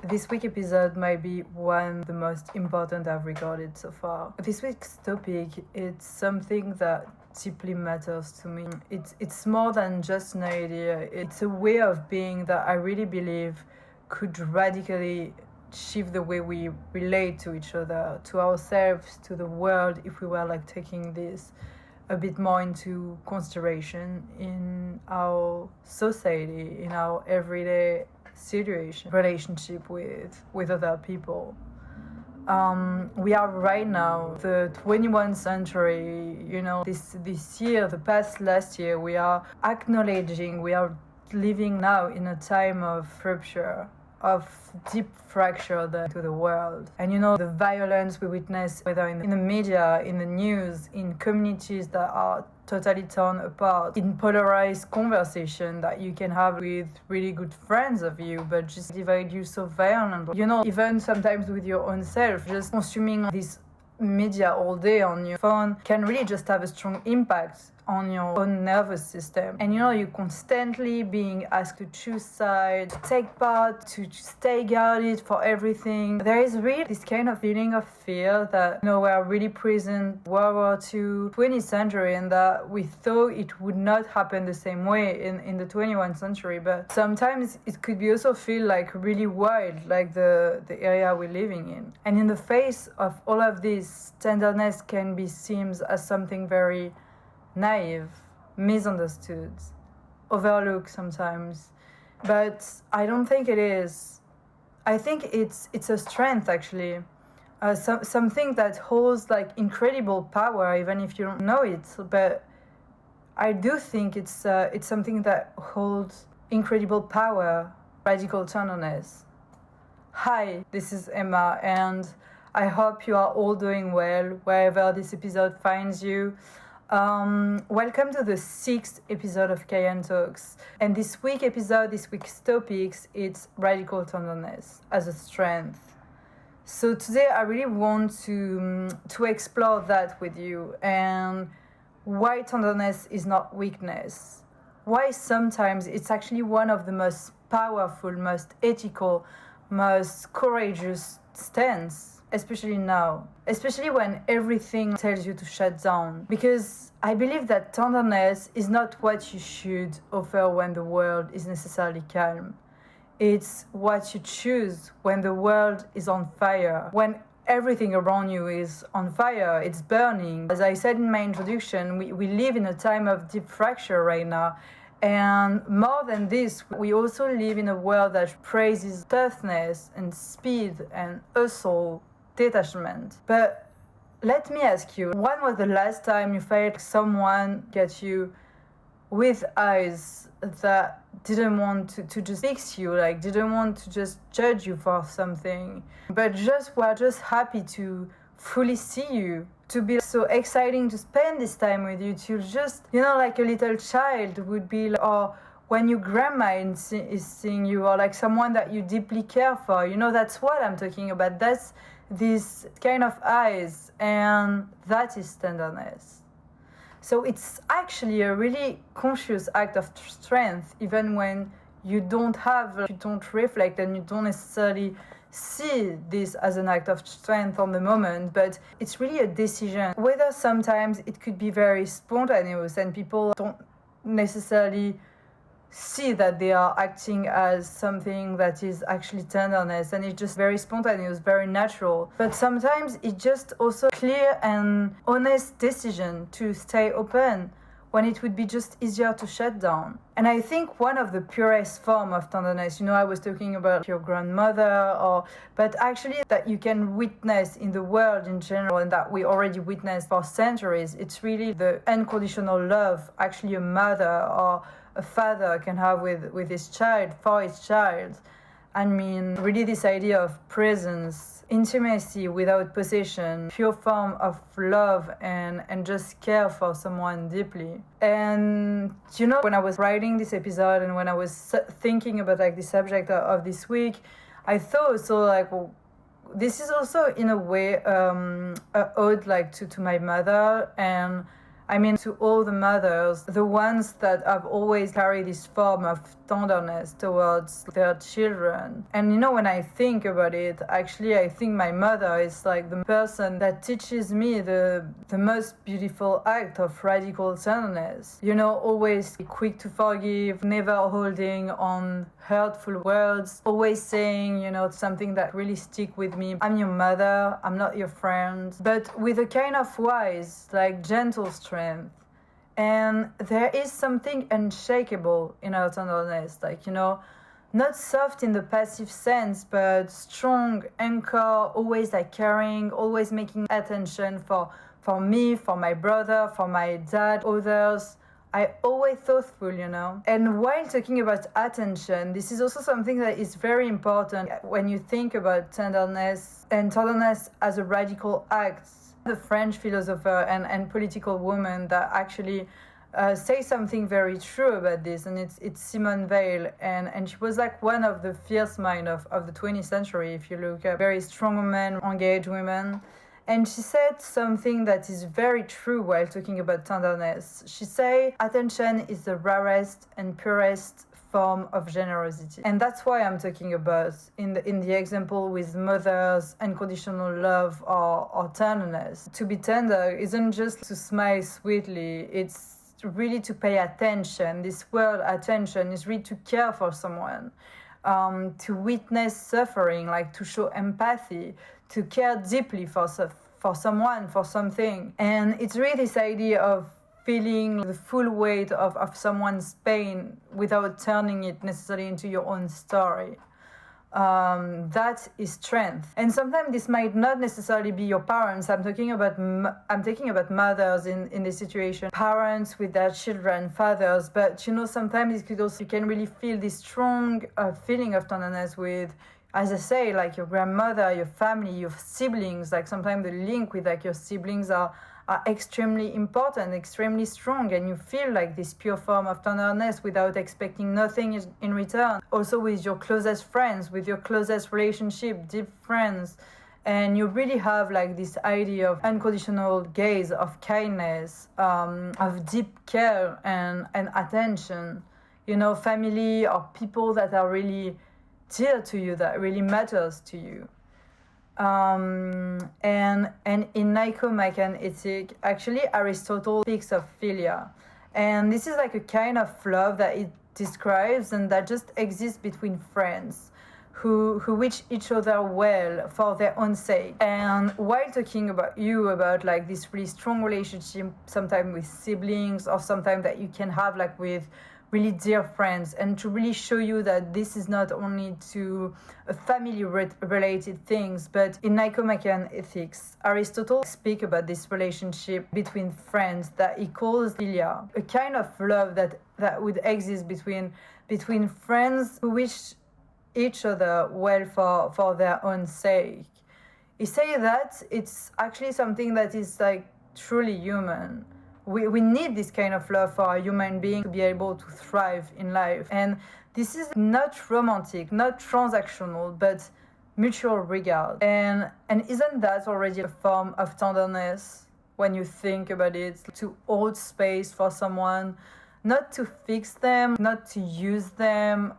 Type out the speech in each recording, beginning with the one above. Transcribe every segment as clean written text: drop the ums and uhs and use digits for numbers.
This week's episode might be one of the most important I've recorded so far. This week's topic, it's something that deeply matters to me. It's more than just an idea. It's a way of being that I really believe could radically shift the way we relate to each other, to ourselves, to the world, if we were like taking this a bit more into consideration in our society, in our everyday situation, relationship with other people. We are right now, the 21st century, this year, last year, we are acknowledging, we are living now in a time of rupture, of deep fracture to the world. And the violence we witness, whether in the media, in the news, in communities that are totally torn apart, in polarized conversation that you can have with really good friends of you, but just divide you so violently. Even sometimes with your own self, just consuming this media all day on your phone can really just have a strong impact on your own nervous system. And you're constantly being asked to choose sides, to take part, to stay guarded for everything. There is really this kind of feeling of fear that were really present World War II, 20th century, and that we thought it would not happen the same way in the 21st century. But sometimes it could be also feel like really wild, like the area we're living in. And in the face of all of this, tenderness can be seen as something very naive, misunderstood, overlooked sometimes. But I don't think it is. I think it's a strength, actually. Something that holds like incredible power, even if you don't know it. But I do think it's something that holds incredible power, radical tenderness. Hi, this is Emma, and I hope you are all doing well, wherever this episode finds you. Welcome to the 6th episode of Cayenne Talks. And this week's topics, it's radical tenderness as a strength. So today I really want to explore that with you, and why tenderness is not weakness. Why sometimes it's actually one of the most powerful, most ethical, most courageous stance, especially now, especially when everything tells you to shut down. Because I believe that tenderness is not what you should offer when the world is necessarily calm. It's what you choose when the world is on fire, when everything around you is on fire, it's burning. As I said in my introduction, we live in a time of deep fracture right now. And more than this, we also live in a world that praises toughness and speed and hustle, detachment. But let me ask you, when was the last time you felt someone get you with eyes that didn't want to just fix you, like didn't want to just judge you for something, but were just happy to fully see you, to be so exciting to spend this time with you, to just, like a little child would be, or when your grandma is seeing you, or like someone that you deeply care for, that's what I'm talking about. That's this kind of eyes, and that is tenderness. So it's actually a really conscious act of strength, even when you don't reflect, and you don't necessarily see this as an act of strength on the moment, but it's really a decision. Whether sometimes it could be very spontaneous and people don't necessarily see that they are acting as something that is actually tenderness, and it's just very spontaneous, very natural. But sometimes it's just also clear and honest decision to stay open when it would be just easier to shut down. And I think one of the purest form of tenderness, I was talking about your grandmother, but actually that you can witness in the world in general, and that we already witnessed for centuries, it's really the unconditional love actually a mother or a father can have with his child, for his child. I mean, really this idea of presence, intimacy without possession, pure form of love and just care for someone deeply. And, when I was writing this episode and when I was thinking about like the subject of this week, I thought this is also in a way a ode like to my mother, and I mean, to all the mothers, the ones that have always carried this form of tenderness towards their children. And you know, when I think about it, actually, I think my mother is like the person that teaches me the most beautiful act of radical tenderness. You know, always quick to forgive, never holding on hurtful words, always saying, you know, something that really stick with me. I'm your mother, I'm not your friend, but with a kind of wise, like gentle strength. And there is something unshakable in her tenderness, like, you know, not soft in the passive sense, but strong, anchor, always like caring, always making attention for me, for my brother, for my dad, others. I always thoughtful, you know. And while talking about attention, this is also something that is very important when you think about tenderness and tenderness as a radical act. The French philosopher and political woman that actually say something very true about this, and it's Simone Weil, and she was like one of the fierce mind of the 20th century, if you look at very strong women, engaged women. And she said something that is very true while talking about tenderness. She said, attention is the rarest and purest form of generosity. And that's why I'm talking about in the example with mothers, unconditional love or tenderness. To be tender isn't just to smile sweetly, it's really to pay attention. This word attention is really to care for someone. To witness suffering, like to show empathy, to care deeply for someone, for something. And it's really this idea of feeling the full weight of someone's pain without turning it necessarily into your own story. That is strength. And sometimes this might not necessarily be your parents. I'm talking about mothers in this situation, parents with their children, fathers. But you know, sometimes it could also, you can really feel this strong feeling of tenderness with, as I say, like your grandmother, your family, your siblings. Like sometimes the link with like your siblings are extremely important, extremely strong, and you feel like this pure form of tenderness without expecting nothing in return. Also with your closest friends, with your closest relationship, deep friends, and you really have like this idea of unconditional gaze, of kindness, of deep care and attention. You know, family or people that are really dear to you, that really matters to you. And in Nicomachean ethic, actually Aristotle speaks of Philia, and this is like a kind of love that it describes and that just exists between friends who wish each other well for their own sake. And while talking about like this really strong relationship, sometimes with siblings or sometimes that you can have like with really dear friends, and to really show you that this is not only to family-related things, but in Nicomachean ethics, Aristotle speaks about this relationship between friends that he calls Philia, a kind of love that would exist between friends who wish each other well for their own sake. He says that it's actually something that is like truly human. We need this kind of love for a human being to be able to thrive in life. And this is not romantic, not transactional, but mutual regard. And isn't that already a form of tenderness when you think about it? To hold space for someone, not to fix them, not to use them,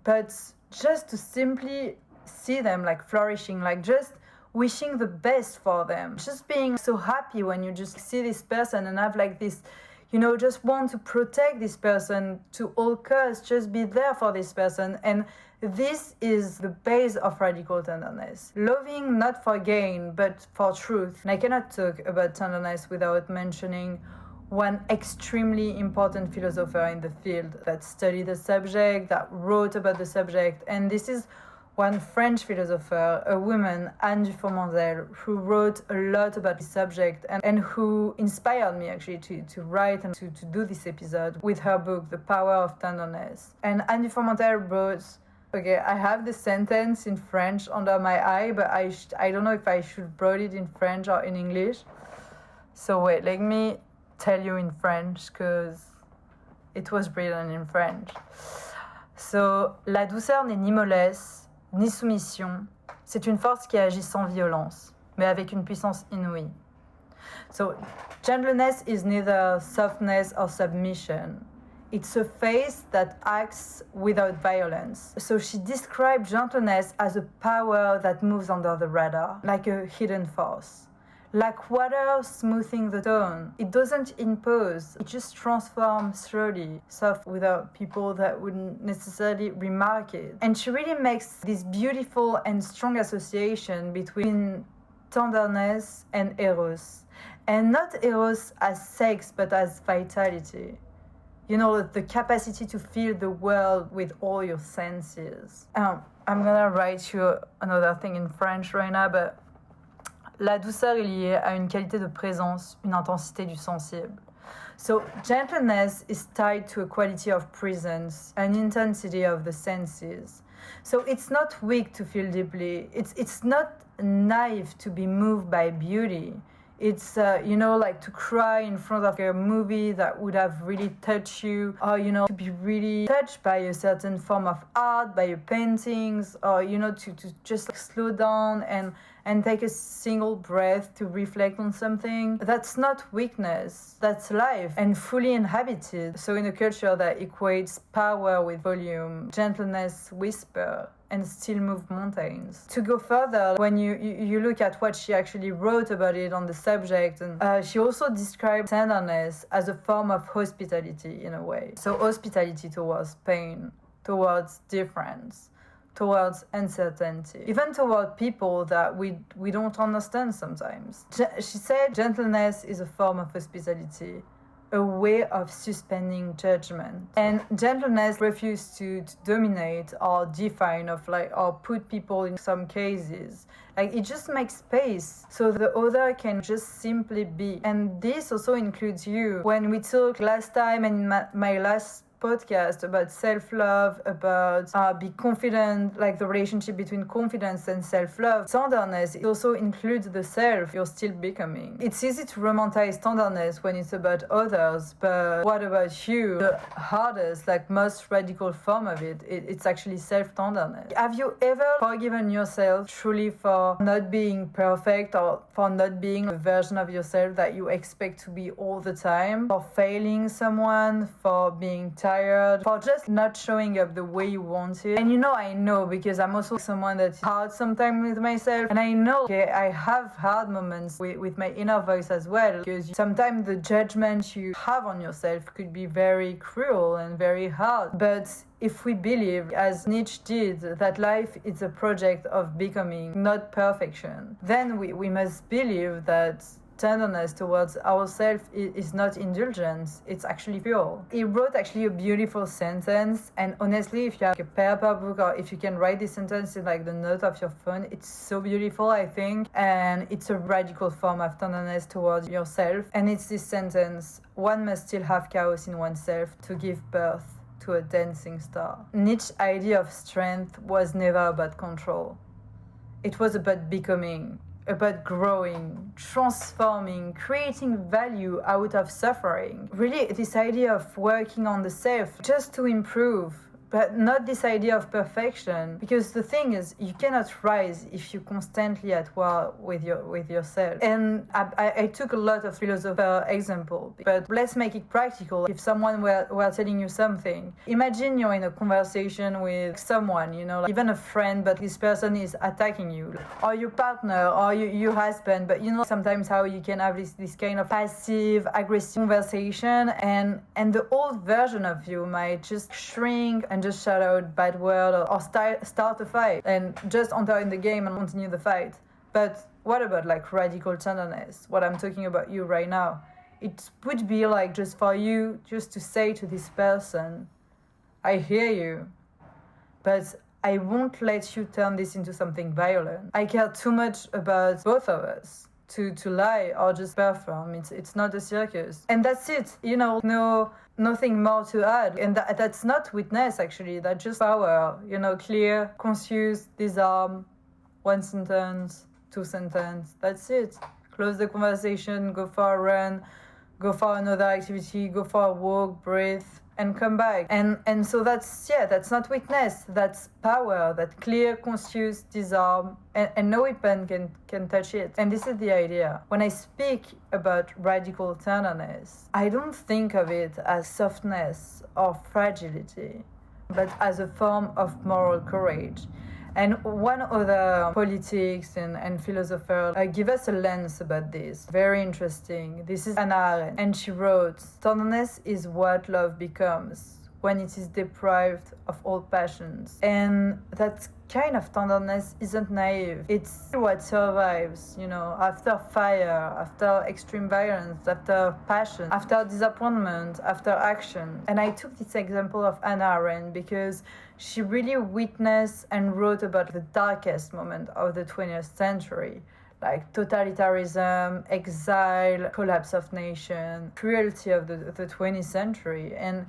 but just to simply see them like flourishing, like just wishing the best for them, just being so happy when you just see this person and have like this, you know, just want to protect this person to all costs, just be there for this person. And this is the base of radical tenderness. Loving not for gain, but for truth. And I cannot talk about tenderness without mentioning one extremely important philosopher in the field that studied the subject, that wrote about the subject. And this is one French philosopher, a woman, Anne Dufourmantelle, who wrote a lot about this subject and who inspired me actually to write and to do this episode with her book, The Power of Tenderness. And Anne Dufourmantelle wrote, okay, I have the sentence in French under my eye, but I don't know if I should write it in French or in English. So wait, let me tell you in French, because it was written in French. So, la douceur n'est ni mollesse, ni soumission, c'est une force qui agit sans violence, mais avec une puissance inouïe. So gentleness is neither softness or submission. It's a face that acts without violence. So she described gentleness as a power that moves under the radar, like a hidden force. Like water smoothing the tone. It doesn't impose, it just transforms slowly, soft without people that wouldn't necessarily remark it. And she really makes this beautiful and strong association between tenderness and Eros. And not Eros as sex, but as vitality. You know, the capacity to feel the world with all your senses. I'm gonna write you another thing in French right now, but la douceur est liée à une qualité de présence, une intensité du sensible. So gentleness is tied to a quality of presence, an intensity of the senses. So it's not weak to feel deeply. It's not naive to be moved by beauty. It's, like to cry in front of a movie that would have really touched you, or, to be really touched by a certain form of art, by your paintings, or, to just slow down and take a single breath to reflect on something. That's not weakness, that's life and fully inhabited. So in a culture that equates power with volume, gentleness, whisper, and still move mountains. To go further, when you look at what she actually wrote about it on the subject, and she also described tenderness as a form of hospitality in a way. So hospitality towards pain, towards difference, towards uncertainty, even toward people that we don't understand sometimes. She said gentleness is a form of hospitality, a way of suspending judgment. And gentleness refuses to dominate or define or put people in some cases. Like it just makes space so the other can just simply be. And this also includes you. When we talked last time in my last podcast about self-love, about be confident, like the relationship between confidence and self-love. Tenderness, it also includes the self you're still becoming. It's easy to romanticize tenderness when it's about others, but what about you? The hardest, most radical form of it's actually self-tenderness. Have you ever forgiven yourself truly for not being perfect, or for not being a version of yourself that you expect to be all the time, for failing someone, for being tired, for just not showing up the way you want it? And I know, because I'm also someone that's hard sometimes with myself, and I know I have hard moments with my inner voice as well, because sometimes the judgment you have on yourself could be very cruel and very hard. But if we believe, as Nietzsche did, that life is a project of becoming, not perfection, then we must believe that tenderness towards ourselves is not indulgence, it's actually fuel. He wrote actually a beautiful sentence, and honestly, if you have a paper book, or if you can write this sentence in the note of your phone, it's so beautiful, I think, and it's a radical form of tenderness towards yourself. And it's this sentence: one must still have chaos in oneself to give birth to a dancing star. Nietzsche's idea of strength was never about control. It was about becoming, about growing, transforming, creating value out of suffering. Really, this idea of working on the self just to improve, but not this idea of perfection. Because the thing is, you cannot rise if you're constantly at war with yourself. And I took a lot of philosopher example, but let's make it practical. If someone were telling you something, imagine you're in a conversation with someone, even a friend, but this person is attacking you, or your partner, or your husband. But sometimes how you can have this kind of passive, aggressive conversation, and the old version of you might just shrink and just shout out bad word, or start a fight and just enter in the game and continue the fight. But what about radical tenderness? What I'm talking about you right now. It would be just for you just to say to this person, I hear you, but I won't let you turn this into something violent. I care too much about both of us to lie or just perform. It's not a circus. And that's it. Nothing more to add. And that's not weakness, actually. That's just power. Clear, conscious, disarm, one sentence, two sentences. That's it. Close the conversation, go for a run, go for another activity, go for a walk, breathe, and come back. And so that's not weakness, that's power, that clear, conscious disarm, and no weapon can touch it. And this is the idea. When I speak about radical tenderness, I don't think of it as softness or fragility, but as a form of moral courage. And one other politics and philosopher give us a lens about this. Very interesting. This is Arendt, and she wrote, "Tenderness is what love becomes when it is deprived of all passions." And that kind of tenderness isn't naive. It's what survives, after fire, after extreme violence, after passion, after disappointment, after action. And I took this example of Hannah Arendt because she really witnessed and wrote about the darkest moment of the 20th century, like totalitarianism, exile, collapse of nation, cruelty of the 20th century. And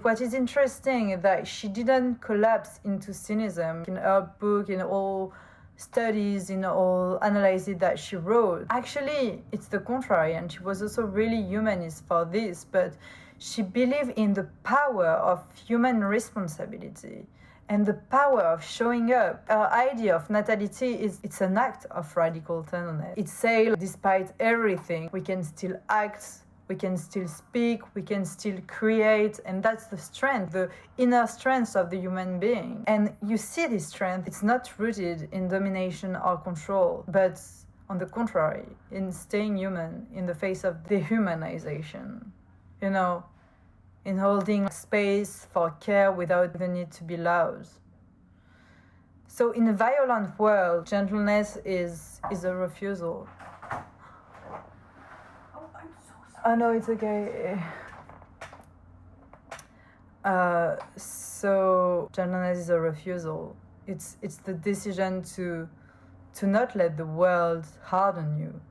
what is interesting is that she didn't collapse into cynicism in her book, in all studies, in all analyses that she wrote. Actually, it's the contrary, and she was also really humanist for this, but she believed in the power of human responsibility and the power of showing up. Her idea of natality it's an act of radical tenderness. It says, despite everything, we can still act, we can still speak, we can still create, and that's the strength, the inner strength of the human being. And you see this strength, it's not rooted in domination or control, but on the contrary, in staying human in the face of dehumanization. In holding space for care without the need to be loud. So in a violent world, gentleness is a refusal. Oh, I'm so sorry. Oh no, it's okay. So gentleness is a refusal. It's the decision to not let the world harden you,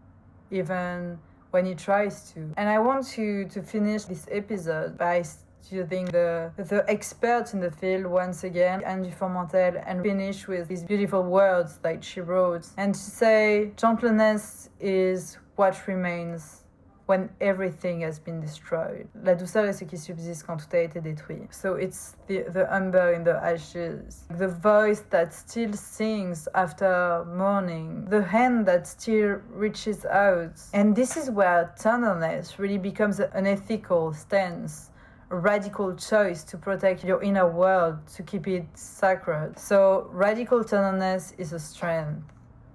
even when he tries to. And I want to finish this episode by studying the experts in the field once again, and Dufourmantelle, and finish with these beautiful words that she wrote. And to say, gentleness is what remains when everything has been destroyed. La douceur est ce qui subsiste quand tout a été détruit. So it's the umber in the ashes, the voice that still sings after mourning, the hand that still reaches out. And this is where tenderness really becomes an ethical stance, a radical choice to protect your inner world, to keep it sacred. So radical tenderness is a strength.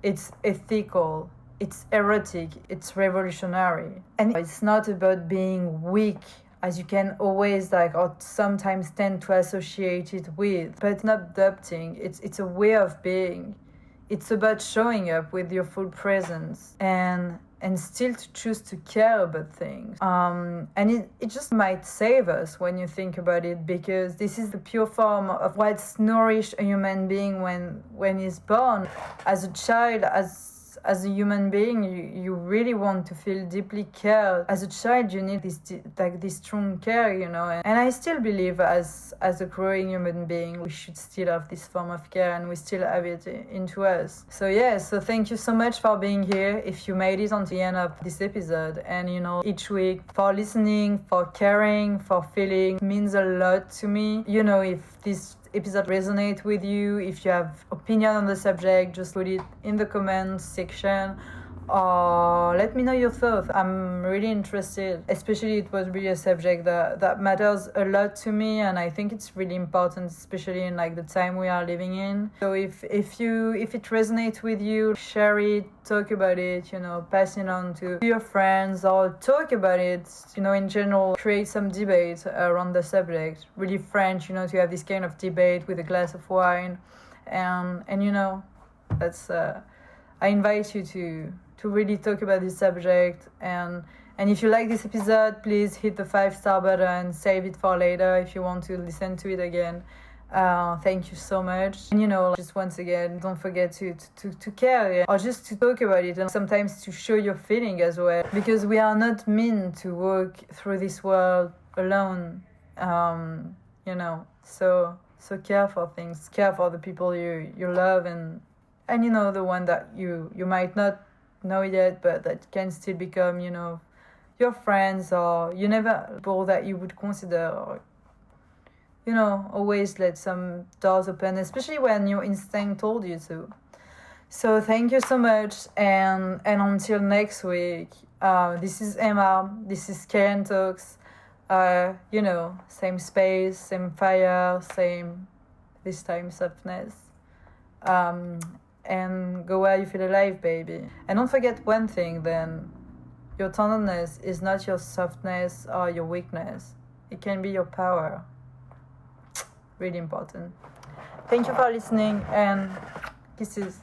It's ethical. It's erotic, it's revolutionary. And it's not about being weak, as you can always or sometimes tend to associate it with, but it's not adopting, it's a way of being. It's about showing up with your full presence and still to choose to care about things. And it just might save us when you think about it, because this is the pure form of what's nourished a human being when he's born. As a child, as a human being, you really want to feel deeply cared. As a child, you need this strong care, And I still believe as a growing human being, we should still have this form of care, and we still have it into us. So thank you so much for being here. If you made it until the end of this episode, and each week, for listening, for caring, for feeling, it means a lot to me. If this episode resonate with you, if you have opinion on the subject, just put it in the comments section, or let me know your thoughts. I'm really interested, especially it was really a subject that matters a lot to me, and I think it's really important, especially in the time we are living in. So if it resonates with you, share it, talk about it, pass it on to your friends, or talk about it, in general, create some debate around the subject. Really French, to have this kind of debate with a glass of wine, and that's I invite you to really talk about this subject, and if you like this episode, please hit the 5-star button, save it for later if you want to listen to it again. Thank you so much. And just once again, don't forget to care, or just to talk about it, and sometimes to show your feeling as well, because we are not meant to walk through this world alone. So care for things, care for the people you love, and the one that you might not know yet, but that can still become your friends, or you never people that you would consider, or, you know, always let some doors open, especially when your instinct told you to. So thank you so much, and until next week. This is Emma. This is Karen Talks. You know, same space, same fire, same this time softness. And go where you feel alive, baby. And don't forget one thing. Then, your tenderness is not your softness or your weakness. It can be your power. Really important. Thank you for listening, and kisses.